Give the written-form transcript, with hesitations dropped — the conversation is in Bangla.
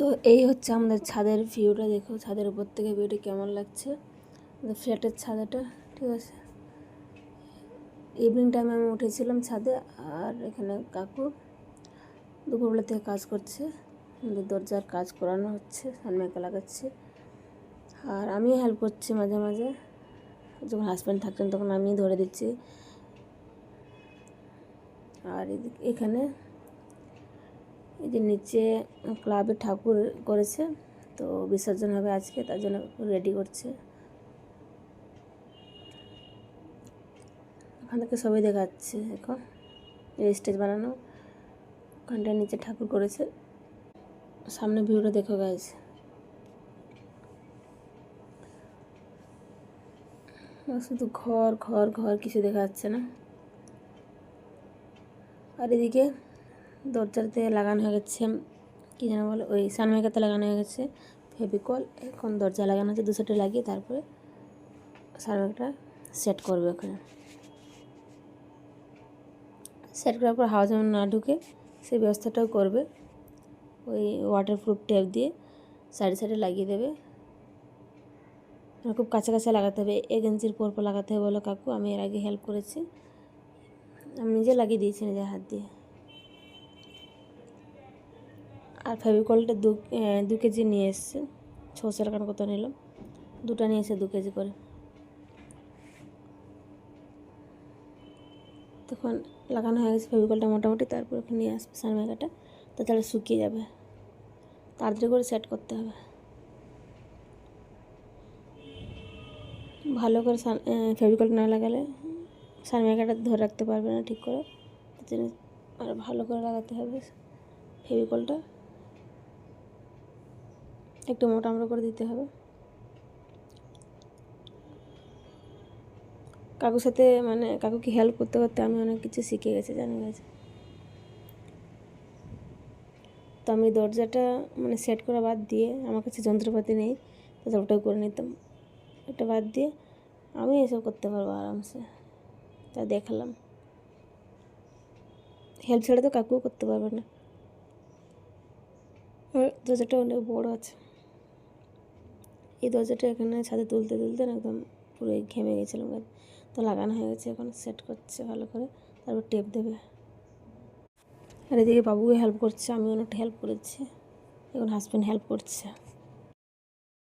তো এই হচ্ছে আমাদের ছাদের ভিউটা। দেখো ছাদের উপর থেকে ভিউটা কেমন লাগছে, আমাদের ফ্ল্যাটের ছাদেটা। ঠিক আছে, ইভিনিং টাইমে আমি উঠেছিলাম ছাদে, আর এখানে কাকু দুপুরবেলা থেকে কাজ করছে, আমাদের দরজার কাজ করানো হচ্ছে, সানমাইকা লাগাচ্ছে, আর আমিও হেল্প করছি মাঝে মাঝে। যখন হাজব্যান্ড থাকতেন তখন আমি ধরে দিচ্ছি। আর এখানে এই যে নিচে ক্লাবে ঠাকুর করেছে, তো বিসর্জন হবে আজকে, তার জন্য রেডি করছে। ওখান থেকে সবাই দেখাচ্ছে এখন স্টেজ বানানো, ওখানটায় নিচে ঠাকুর করেছে। সামনে ভিউটা দেখো গাইজ, শুধু ঘর ঘর ঘর, কিছু দেখা যাচ্ছে না। আর এদিকে দরজাতে লাগানো হয়ে গেছে, কী যেন বলে, ওই সানমাইকাতে লাগানো হয়ে গেছে ফেভিকল। এখন দরজা লাগানো হচ্ছে, দু সাইডে লাগিয়ে তারপরে সানমাইকাটা সেট করবে। ওখানে সেট করার পর হাওয়া যেমন না ঢুকে সেই ব্যবস্থাটাও করবে। ওই ওয়াটারপ্রুফ টেপ দিয়ে সাইডে সাইডে লাগিয়ে দেবে। খুব কাছে কাছে লাগাতে হবে, 1 ইঞ্চির পর লাগাতে হবে বলো কাকু। আমি এর আগে হেল্প করেছি, আমি নিজে লাগিয়ে দিয়েছি নিজের হাত দিয়ে। আর ফেভিকলটা 2 কেজি নিয়ে এসছে, 600 টাকার কত নিলাম, দুটো নিয়ে এসে 2 কেজি করে। তখন লাগানো হয়ে গেছে ফেভিকলটা মোটামুটি, তারপর ওখানে নিয়ে আসবে সানমাইকাটা, তো তাহলে শুকিয়ে যাবে, তাড়াতাড়ি করে সেট করতে হবে। ভালো করে ফেভিকল না লাগালে সানমাইকাটা ধরে রাখতে পারবে না ঠিক করে, তার জন্য আর ভালো করে লাগাতে হবে ফেভিকলটা, একটু মোটা মোটা করে দিতে হবে। কাকুর সাথে মানে কাকুকে হেল্প করতে করতে আমি অনেক কিছু শিখে গেছি, জানা গেছে। তো আমি দরজাটা মানে সেট করা বাদ দিয়ে, আমার কাছে যন্ত্রপাতি নেই, তো ওটাও করে নিতাম। এটা বাদ দিয়ে আমি এসব করতে পারবো আরামসে, তা দেখলাম। হেল্প ছাড়া তো কাকুও করতে পারবে না। আর দরজাটা অনেক বড় আছে, এই দরজাটা এখানে ছাদে তুলতে তুলতে একদম পুরো ঘেমে গেছিলাম। তো লাগানো হয়ে গেছে, এখন সেট করছে ভালো করে, তারপর টেপ দেবে। আর এদিকে বাবুকে হেল্প করছে, আমি অনেকটা হেল্প করেছি, এখন হাজব্যান্ড হেল্প করছে।